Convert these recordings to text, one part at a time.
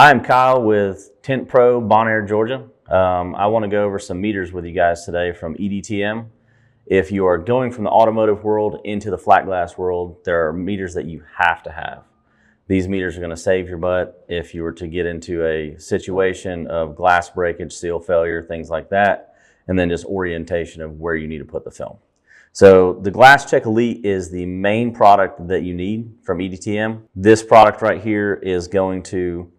I'm Kyle with Tint Pro, Bon Air, Georgia. I want to go over some meters with you guys today from EDTM. If you are going from the automotive world into the flat glass world, there are meters that you have to have. These meters are going to save your butt if you were to get into a situation of glass breakage, seal failure, things like that, and then just orientation of where you need to put the film. So the Glass Check Elite is the main product that you need from EDTM. This product right here is going to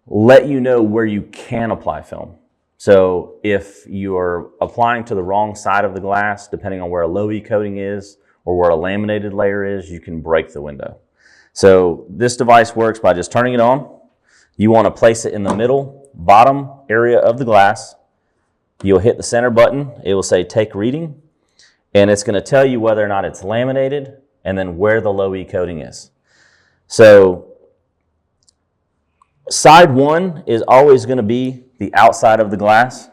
let you know where you can apply film. So if you're applying to the wrong side of the glass, depending on where a LowE coating is or where a laminated layer is, you can break the window. So this device works by just turning it on. You want to place it in the middle, bottom area of the glass. You'll hit the center button. It will say take reading, and it's going to tell you whether or not it's laminated and then where the LowE coating is. So side one is always going to be the outside of the glass.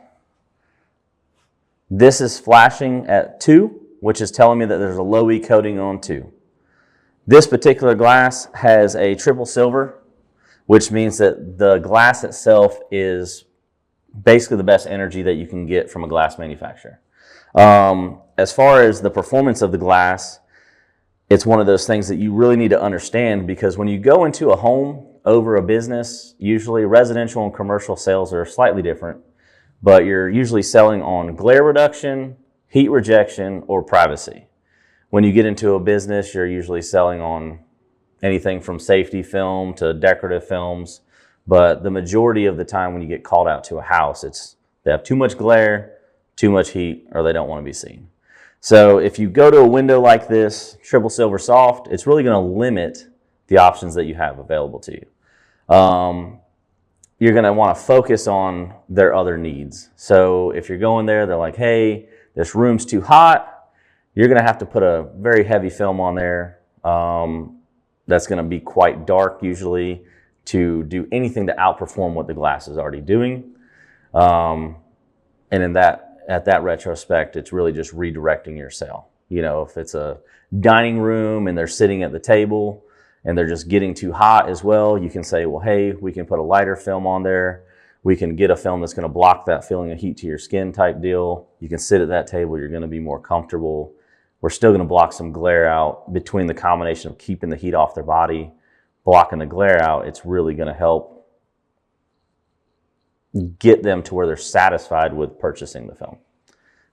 This is flashing at 2, which is telling me that there's a LowE coating on 2. This particular glass has a triple silver, which means that the glass itself is basically the best energy that you can get from a glass manufacturer. As far as the performance of the glass, it's one of those things that you really need to understand, because when you go into a home over a business, usually residential and commercial sales are slightly different, but you're usually selling on glare reduction, heat rejection, or privacy. When you get into a business, you're usually selling on anything from safety film to decorative films, but the majority of the time when you get called out to a house, they have too much glare, too much heat, or they don't want to be seen. So if you go to a window like this, triple silver soft, it's really going to limit the options that you have available to you. You're going to want to focus on their other needs. So if you're going there, they're like, hey, this room's too hot, you're going to have to put a very heavy film on there. That's going to be quite dark usually to do anything to outperform what the glass is already doing. And at that retrospect, it's really just redirecting your sale. You know, if it's a dining room and they're sitting at the table and they're just getting too hot as well, you can say, well, hey, we can put a lighter film on there. We can get a film that's going to block that feeling of heat to your skin type deal. You can sit at that table. You're going to be more comfortable. We're still going to block some glare out. Between the combination of keeping the heat off their body, blocking the glare out, it's really going to help get them to where they're satisfied with purchasing the film.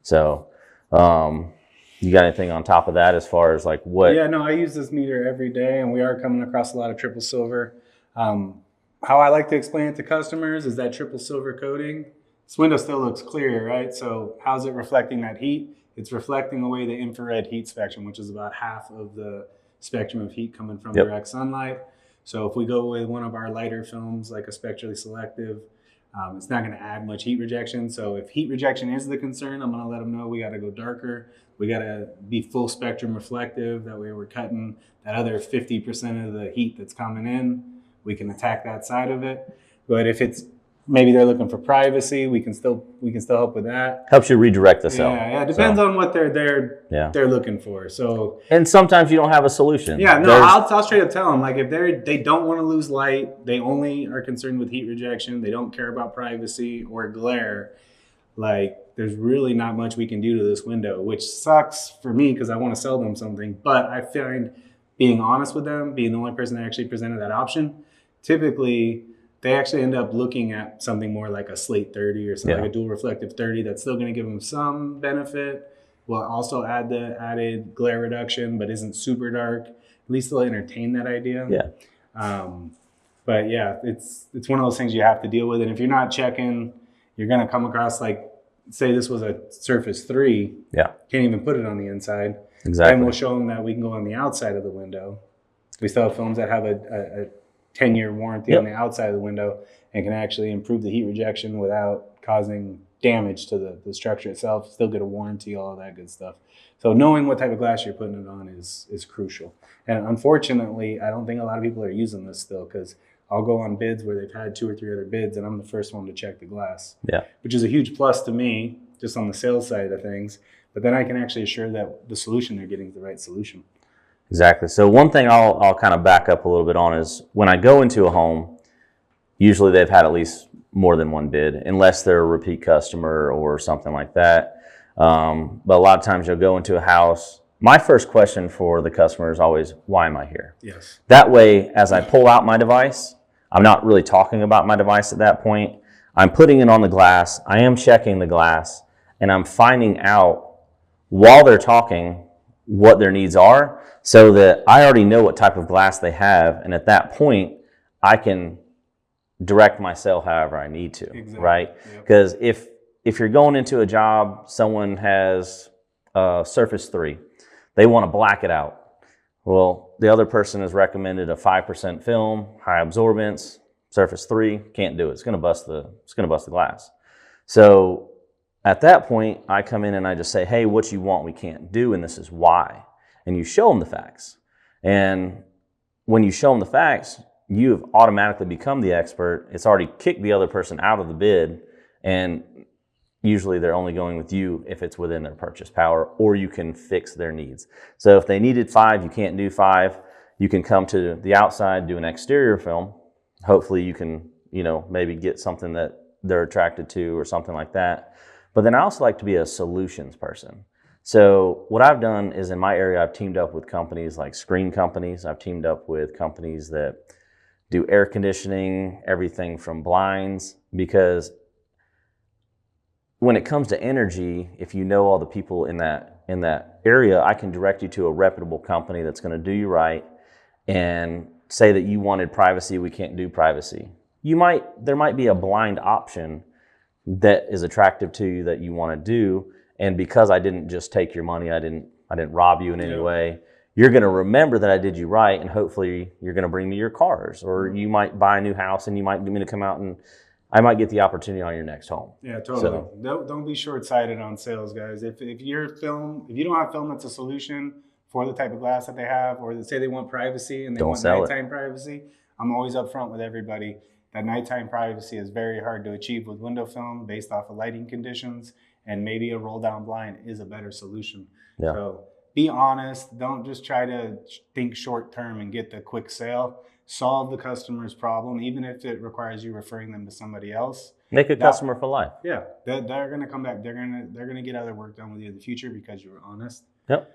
So you got anything on top of that as far as like what? Yeah, no, I use this meter every day, and we are coming across a lot of triple silver. How I like to explain it to customers is that triple silver coating, this window still looks clear, right? So how's it reflecting that heat? It's reflecting away the infrared heat spectrum, which is about half of the spectrum of heat coming from direct sunlight. So if we go with one of our lighter films, like a spectrally selective, it's not going to add much heat rejection. So if heat rejection is the concern, I'm going to let them know we got to go darker. We got to be full spectrum reflective. That way we're cutting that other 50% of the heat that's coming in. We can attack that side of it. But if it's maybe they're looking for privacy, we can still help with that. Helps you redirect the cell. Yeah, it depends on what they're looking for. So, and sometimes you don't have a solution. Yeah, no, I'll straight up tell them, like, if they don't want to lose light, they only are concerned with heat rejection, they don't care about privacy or glare, like, there's really not much we can do to this window, which sucks for me because I want to sell them something. But I find being honest with them, being the only person that actually presented that option, typically they actually end up looking at something more like a slate 30 or something like a dual reflective 30 that's still going to give them some benefit. Will also add the added glare reduction, but isn't super dark. At least they'll entertain that idea. Yeah. But yeah, it's one of those things you have to deal with. And if you're not checking, you're going to come across, like, say this was a Surface 3. Yeah. Can't even put it on the inside. Exactly. And we'll show them that we can go on the outside of the window. We still have films that have a 10-year warranty on the outside of the window and can actually improve the heat rejection without causing damage to the structure itself. Still get a warranty, all of that good stuff. So knowing what type of glass you're putting it on is crucial. And unfortunately, I don't think a lot of people are using this still, because I'll go on bids where they've had 2 or 3 other bids and I'm the first one to check the glass. Yeah. Which is a huge plus to me, just on the sales side of things. But then I can actually assure that the solution they're getting is the right solution. Exactly. So one thing I'll kind of back up a little bit on is when I go into a home, Usually they've had at least more than one bid, unless they're a repeat customer or something like that. But a lot of times you'll go into a house. My first question for the customer is always, why am I here? Yes. That way, as I pull out my device, I'm not really talking about my device at that point. I'm putting it on the glass. I am checking the glass, and I'm finding out while they're talking what their needs are, so that I already know what type of glass they have. And at that point, I can direct my sale however I need to, exactly. Right? Because if you're going into a job, someone has Surface 3, they want to black it out. Well, the other person has recommended a 5% film, high absorbance, Surface 3, can't do it. It's going to bust the glass. So at that point, I come in and I just say, hey, what you want we can't do, and this is why. And you show them the facts. And when you show them the facts, you've automatically become the expert. It's already kicked the other person out of the bid, and usually they're only going with you if it's within their purchase power, or you can fix their needs. So if they needed 5, you can't do 5. You can come to the outside, do an exterior film. Hopefully you can, maybe get something that they're attracted to or something like that. But then I also like to be a solutions person. So what I've done is, in my area, I've teamed up with companies like screen companies. I've teamed up with companies that do air conditioning, everything from blinds, because when it comes to energy, if you know all the people in that area, I can direct you to a reputable company that's going to do you right. And say that you wanted privacy, we can't do privacy. There might be a blind option that is attractive to you that you want to do, and because I didn't just take your money, I didn't rob you in any way, you're going to remember that I did you right, and hopefully you're going to bring me your cars, or you might buy a new house and you might get me to come out, and I might get the opportunity on your next home. Yeah, totally. So, don't be short-sighted on sales, guys. If you don't have film that's a solution for the type of glass that they have, or say they want privacy and they want nighttime privacy, I'm always upfront with everybody that nighttime privacy is very hard to achieve with window film based off of lighting conditions, and maybe a roll down blind is a better solution. Yeah. So be honest. Don't just try to think short term and get the quick sale. Solve the customer's problem, even if it requires you referring them to somebody else. Make a customer for life. Yeah, they're going to come back. They're going to get other work done with you in the future because you were honest. Yep.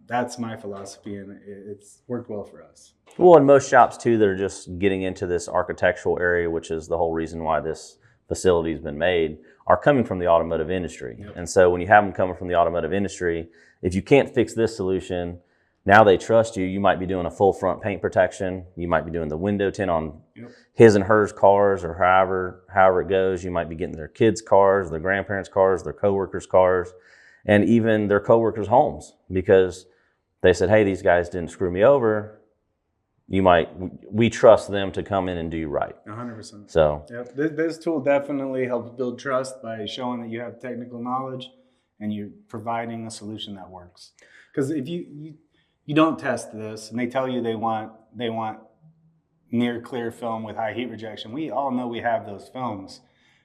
That's my philosophy, and it's worked well for us. Well, and most shops too that are just getting into this architectural area, which is the whole reason why this facility has been made, are coming from the automotive industry. Yep. And so when you have them coming from the automotive industry, if you can't fix this solution, now they trust you. You might be doing a full front paint protection. You might be doing the window tint on his and hers cars, or however it goes. You might be getting their kids' cars, their grandparents' cars, their coworkers' cars, and even their coworkers' homes, because they said, hey, these guys didn't screw me over. We trust them to come in and do you right. 100%. So this tool definitely helps build trust by showing that you have technical knowledge and you're providing a solution that works. Because if you don't test this and they tell you they want near clear film with high heat rejection, we all know we have those films.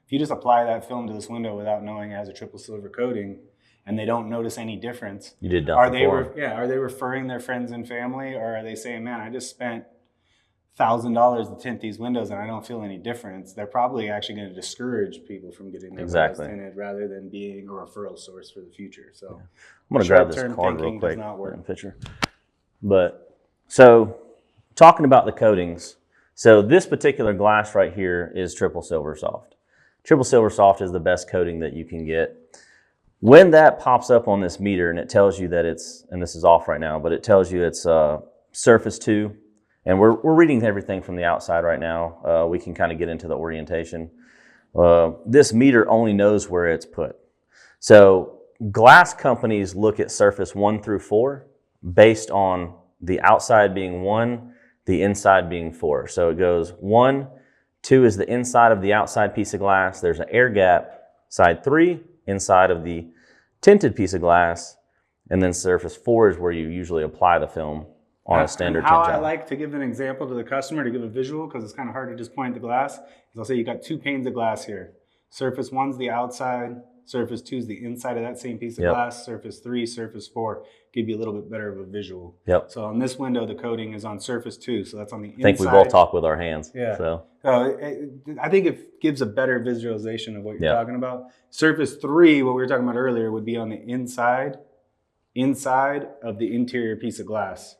If you just apply that film to this window without knowing it has a triple silver coating, and they don't notice any difference, you did nothing are they referring their friends and family, or are they saying, man, I just spent $1,000 to tint these windows and I don't feel any difference? They're probably actually going to discourage people from getting their windows tinted rather than being a referral source for the future. So I'm going to grab this card real quick. Not work. Picture. But so talking about the coatings, so this particular glass right here is triple silver soft. Triple silver soft is the best coating that you can get. When that pops up on this meter and it tells you that it's, and this is off right now, but it tells you it's Surface 2, and we're reading everything from the outside right now. We can kind of get into the orientation. This meter only knows where it's put. So glass companies look at Surface 1 through 4 based on the outside being 1, the inside being 4. So it goes 1, 2 is the inside of the outside piece of glass. There's an air gap, side 3, inside of the tinted piece of glass, and then Surface 4 is where you usually apply the film on a standard tint job. How I like to give an example to the customer to give a visual, because it's kind of hard to just point at the glass, is I'll say you got 2 panes of glass here. Surface 1's the outside, Surface 2 is the inside of that same piece of Yep. glass. Surface 3, Surface 4 give you a little bit better of a visual. Yep. So on this window, the coating is on Surface 2, so that's on the inside. I think we both talk with our hands. Yeah. So I think it gives a better visualization of what you're Yeah. talking about. Surface 3, what we were talking about earlier, would be on the inside of the interior piece of glass.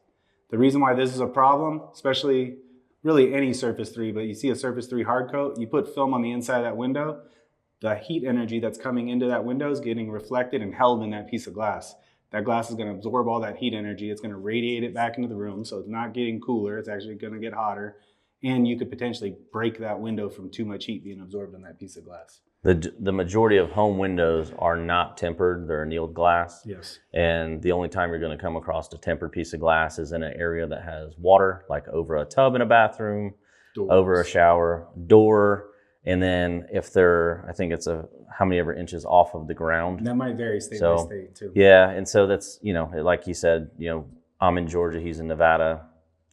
The reason why this is a problem, especially really any Surface 3, but you see a Surface 3 hard coat, you put film on the inside of that window, the heat energy that's coming into that window is getting reflected and held in that piece of glass. That glass is going to absorb all that heat energy. It's going to radiate it back into the room, so it's not getting cooler. It's actually going to get hotter, and you could potentially break that window from too much heat being absorbed in that piece of glass. the majority of home windows are not tempered; they're annealed glass. Yes. And the only time you're going to come across a tempered piece of glass is in an area that has water, like over a tub in a bathroom, Doors. over a shower, door, and then if they're, I think it's how many ever inches off of the ground. And that might vary state by state too. Yeah, and so that's, like you said, I'm in Georgia, he's in Nevada.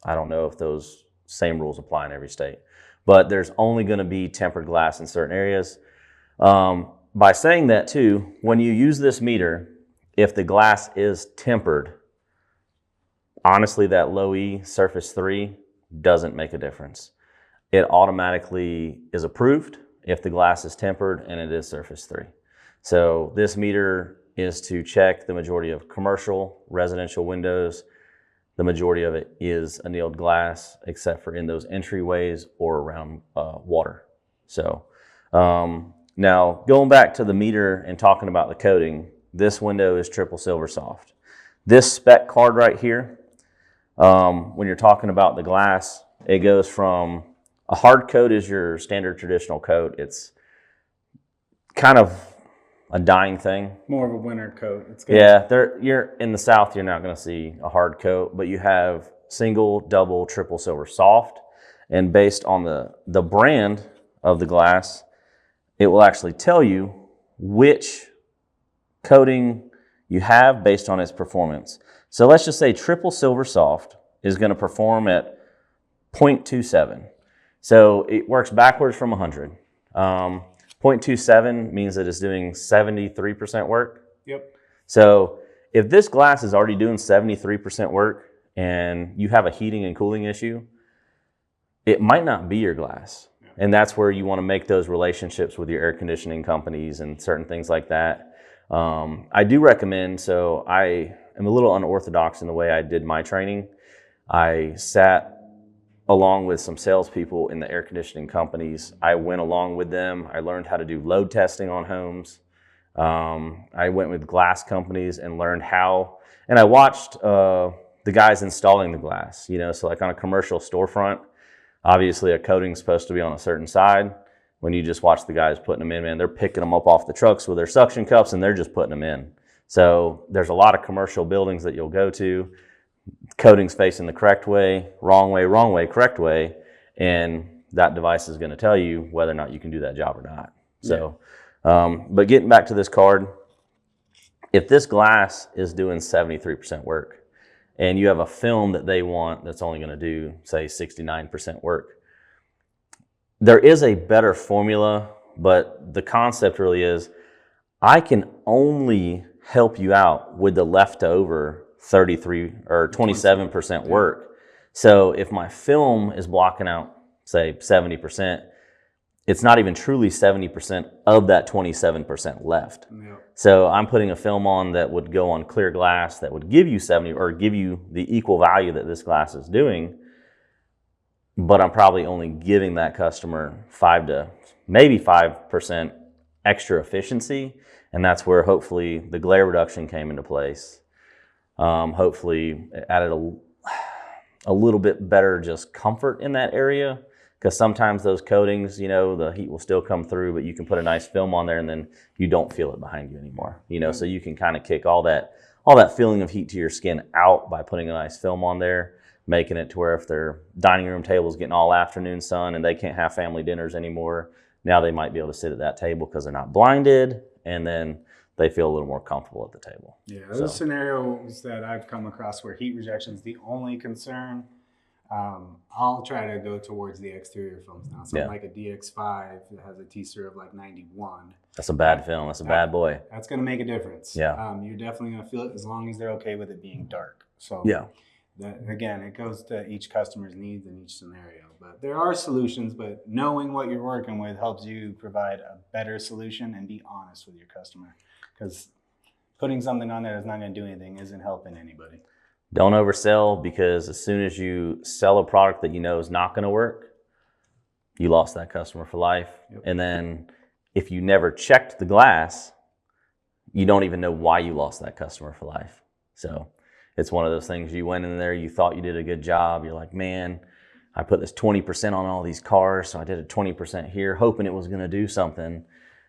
I don't know if those same rules apply in every state, but there's only going to be tempered glass in certain areas. By saying that too, when you use this meter, if the glass is tempered, honestly, that LowE Surface 3 doesn't make a difference. It automatically is approved if the glass is tempered and it is Surface 3. So this meter is to check the majority of commercial, residential windows. The majority of it is annealed glass, except for in those entryways or around water. So now going back to the meter and talking about the coating, this window is triple silver soft. This spec card right here, when you're talking about the glass, it goes from a hard coat is your standard traditional coat. It's kind of a dying thing. More of a winter coat. You're in the South, you're not going to see a hard coat, but you have single, double, triple silver soft. And based on the brand of the glass, it will actually tell you which coating you have based on its performance. So let's just say triple silver soft is going to perform at 0.27. So it works backwards from 100. 0.27 means that it's doing 73% work. Yep. So if this glass is already doing 73% work and you have a heating and cooling issue, it might not be your glass. And that's where you want to make those relationships with your air conditioning companies and certain things like that. I do recommend, so I am a little unorthodox in the way I did my training. I sat along with some salespeople in the air conditioning companies. I went along with them. I learned how to do load testing on homes. I went with glass companies and learned how, and I watched the guys installing the glass, so like on a commercial storefront, obviously a coating's supposed to be on a certain side. When you just watch the guys putting them in, man, they're picking them up off the trucks with their suction cups and they're just putting them in. So there's a lot of commercial buildings that you'll go to, coating's facing the correct way, wrong way, correct way, and that device is going to tell you whether or not you can do that job or not. So, but getting back to this card, if this glass is doing 73% work and you have a film that they want that's only going to do, say, 69% work, there is a better formula, but the concept really is I can only help you out with the leftover 33 or 27% work. So if my film is blocking out, say, 70%, it's not even truly 70% of that 27% left. Yeah. So I'm putting a film on that would go on clear glass that would give you 70 or give you the equal value that this glass is doing, but I'm probably only giving that customer 5 to maybe 5% extra efficiency, and that's where hopefully the glare reduction came into place. Hopefully it added a little bit better just comfort in that area, because sometimes those coatings, the heat will still come through, but you can put a nice film on there and then you don't feel it behind you anymore. So you can kind of kick all that feeling of heat to your skin out by putting a nice film on there, making it to where if their dining room table is getting all afternoon sun and they can't have family dinners anymore, now they might be able to sit at that table because they're not blinded, and then they feel a little more comfortable at the table. Yeah, those scenarios that I've come across where heat rejection is the only concern, I'll try to go towards the exterior films now. Something Yeah. like a DX5 that has a T-STIR of like 91. That's a bad film. That's a bad boy. That's going to make a difference. Yeah. You're definitely going to feel it as long as they're okay with it being dark. So Yeah. again, it goes to each customer's needs in each scenario. But there are solutions, but knowing what you're working with helps you provide a better solution and be honest with your customer. Because putting something on there that's not going to do anything isn't helping anybody. Don't oversell, because as soon as you sell a product that you know is not going to work, you lost that customer for life. Yep. And then if you never checked the glass, you don't even know why you lost that customer for life. So it's one of those things, you went in there, you thought you did a good job. You're like, man, I put this 20% on all these cars, so I did a 20% here, hoping it was going to do something.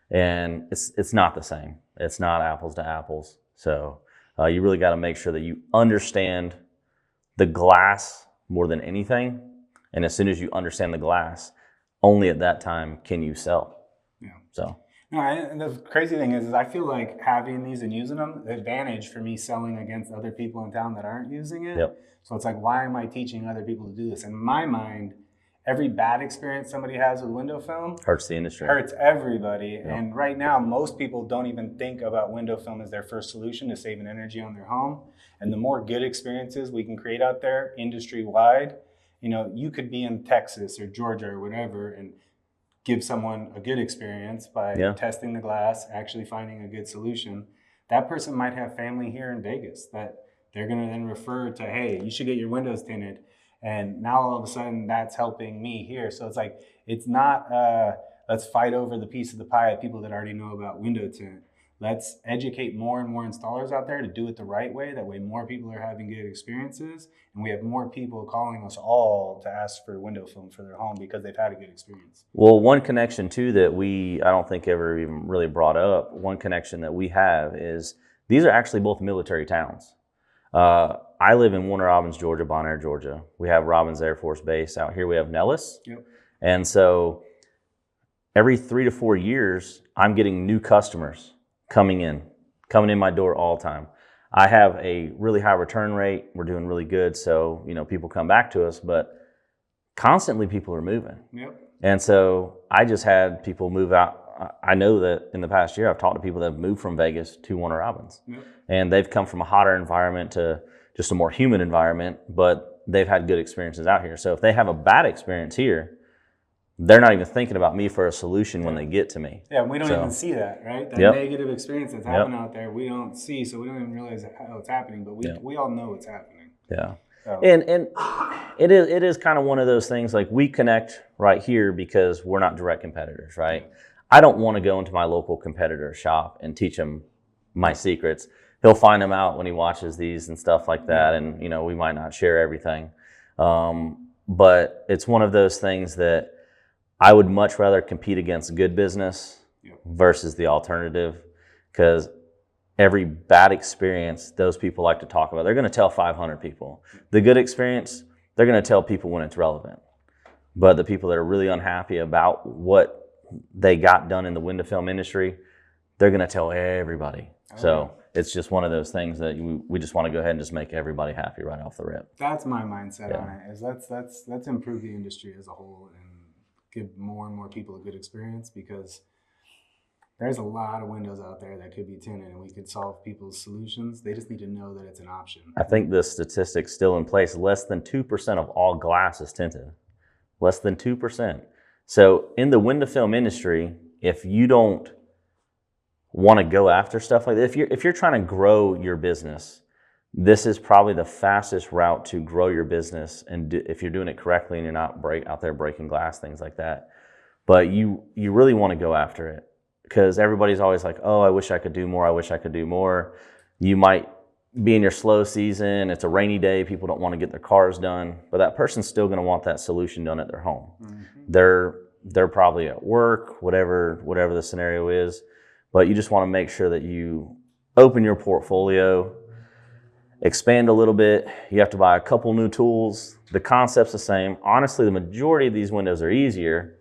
And it's not the same. It's not apples to apples. So you really got to make sure that you understand the glass more than anything. And as soon as you understand the glass, only at that time can you sell. Yeah. So. No, and the crazy thing is I feel like having these and using them, the advantage for me selling against other people in town that aren't using it. Yep. So it's like, why am I teaching other people to do this? In my mind, every bad experience somebody has with window film hurts the industry. Hurts everybody. Yep. And right now, most people don't even think about window film as their first solution to saving energy on their home. And the more good experiences we can create out there industry-wide, you could be in Texas or Georgia or whatever and give someone a good experience by testing the glass, actually finding a good solution. That person might have family here in Vegas that they're going to then refer to, hey, you should get your windows tinted. And now all of a sudden that's helping me here. So it's like, it's not, let's fight over the piece of the pie of people that already know about window tint. Let's educate more and more installers out there to do it the right way. That way more people are having good experiences. And we have more people calling us all to ask for window film for their home because they've had a good experience. Well, one connection too that I don't think ever even really brought up, one connection that we have is these are actually both military towns. I live in Warner Robins, Georgia, Bonaire, Georgia. We have Robins Air Force Base. Out here we have Nellis. Yep. And so every 3 to 4 years, I'm getting new customers coming in my door all the time. I have a really high return rate. We're doing really good. So, people come back to us, but constantly people are moving. Yep. And so I just had people move out. I know that in the past year, I've talked to people that have moved from Vegas to Warner Robins. Yep. And they've come from a hotter environment to just a more humid environment, but they've had good experiences out here. So if they have a bad experience here, they're not even thinking about me for a solution when they get to me. Yeah, we don't even see that, right? That negative experience that's happening out there, we don't see, so we don't even realize how it's happening, but we all know it's happening. Yeah. So. And it is kind of one of those things, like we connect right here because we're not direct competitors, right? Yeah. I don't want to go into my local competitor's shop and teach him my secrets. He'll find them out when he watches these and stuff like that, and we might not share everything. But it's one of those things that I would much rather compete against good business versus the alternative, because every bad experience those people like to talk about, they're going to tell 500 people. The good experience, they're going to tell people when it's relevant. But the people that are really unhappy about what they got done in the window film industry, they're going to tell everybody. So it's just one of those things that we just want to go ahead and just make everybody happy right off the rip. That's my mindset on it. Is let's improve the industry as a whole and give more and more people a good experience, because there's a lot of windows out there that could be tinted and we could solve people's solutions. They just need to know that it's an option. I think the statistic's still in place. Less than 2% of all glass is tinted. Less than 2%. So in the window film industry, if you don't want to go after stuff like that, if you're trying to grow your business, this is probably the fastest route to grow your business. And if you're doing it correctly and you're not out there breaking glass, things like that. But you really want to go after it, because everybody's always like, oh, I wish I could do more. I wish I could do more. You might be in your slow season. It's a rainy day. People don't want to get their cars done, but that person's still going to want that solution done at their home. Mm-hmm. They're probably at work, whatever the scenario is. But you just want to make sure that you open your portfolio, expand a little bit. You have to buy a couple new tools. The concept's the same. Honestly, the majority of these windows are easier.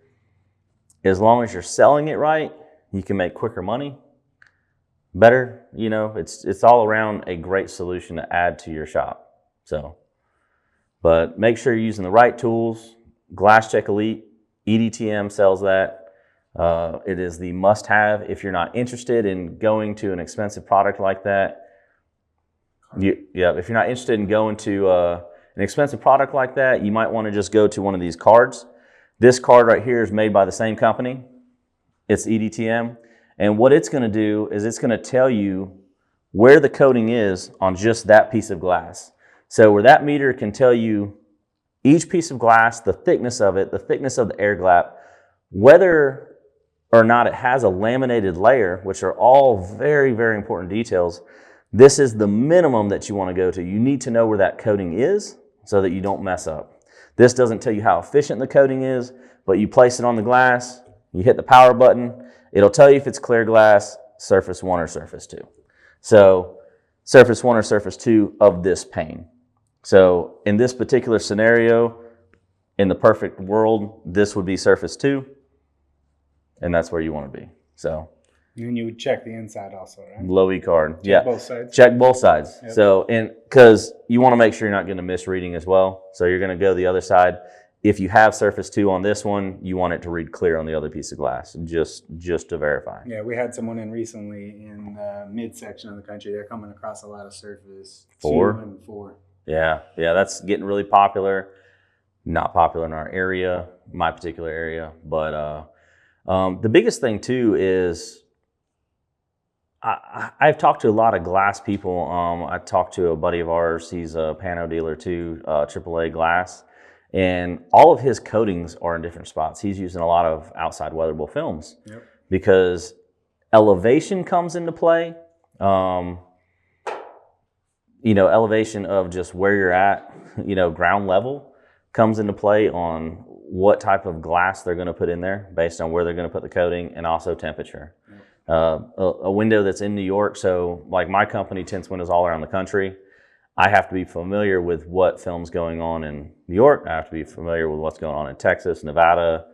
As long as you're selling it right, you can make quicker money, better. It's all around a great solution to add to your shop. So But make sure you're using the right tools. Glass Check Elite, EDTM sells that. It is the must-have if you're not interested in going to an expensive product like that. If you're not interested in going to an expensive product like that, you might want to just go to one of these cards. This card right here is made by the same company. It's EDTM. And what it's going to do is it's going to tell you where the coating is on just that piece of glass. So where that meter can tell you each piece of glass, the thickness of it, the thickness of the air gap, whether or not it has a laminated layer, which are all very, very important details. This is the minimum that you want to go to. You need to know where that coating is so that you don't mess up. This doesn't tell you how efficient the coating is, but you place it on the glass, you hit the power button, it'll tell you if it's clear glass, surface 1 or surface 2. So surface 1 or surface 2 of this pane. So in this particular scenario, in the perfect world, this would be surface 2, and that's where you want to be. So. And then you would check the inside also, right? LowE Card. Check both sides. Check both sides. Yep. So, because you want to make sure you're not getting a misreading as well. So you're going to go the other side. If you have surface 2 on this one, you want it to read clear on the other piece of glass, just to verify. Yeah, we had someone in recently in the midsection of the country. They're coming across a lot of surface 4 2 and 4. Yeah, that's getting really popular. Not popular in our area, my particular area. But the biggest thing too is I've talked to a lot of glass people. I talked to a buddy of ours. He's a pano dealer too, AAA glass. And all of his coatings are in different spots. He's using a lot of outside weatherable films because elevation comes into play. Elevation of just where you're at, ground level comes into play on what type of glass they're going to put in there based on where they're going to put the coating and also temperature. A window that's in New York, so like my company tints windows all around the country. I have to be familiar with what film's going on in New York. I have to be familiar with what's going on in Texas, Nevada,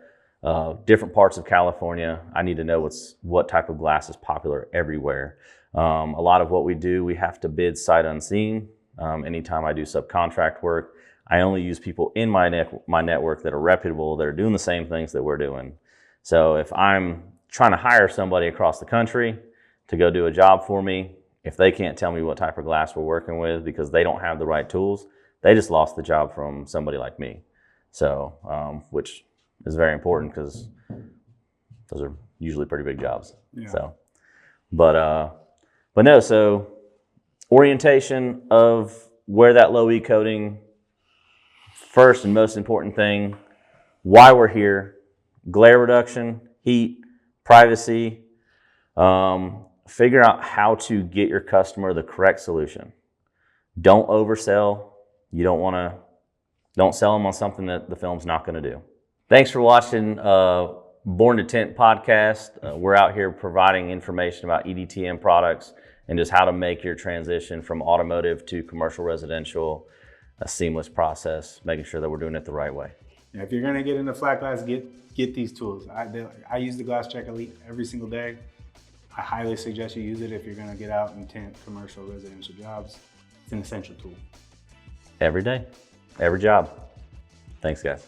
different parts of California. I need to know what type of glass is popular everywhere. A lot of what we do, we have to bid sight unseen. Anytime I do subcontract work, I only use people in my network that are reputable, that are doing the same things that we're doing. So if I'm trying to hire somebody across the country to go do a job for me, if they can't tell me what type of glass we're working with because they don't have the right tools, they just lost the job from somebody like me. So, which is very important because those are usually pretty big jobs. Yeah. So, but no, so orientation of where that LowE coating, first and most important thing, why we're here, glare reduction, heat, privacy, figure out how to get your customer the correct solution. Don't oversell. You don't sell them on something that the film's not going to do. Thanks for watching Born to Tint podcast. We're out here providing information about EDTM products and just how to make your transition from automotive to commercial residential a seamless process, making sure that we're doing it the right way. Yeah, if you're going to get into flat glass, get these tools. I use the Glass Check Elite every single day. I highly suggest you use it if you're going to get out and tint commercial residential jobs. It's an essential tool. Every day, every job. Thanks, guys.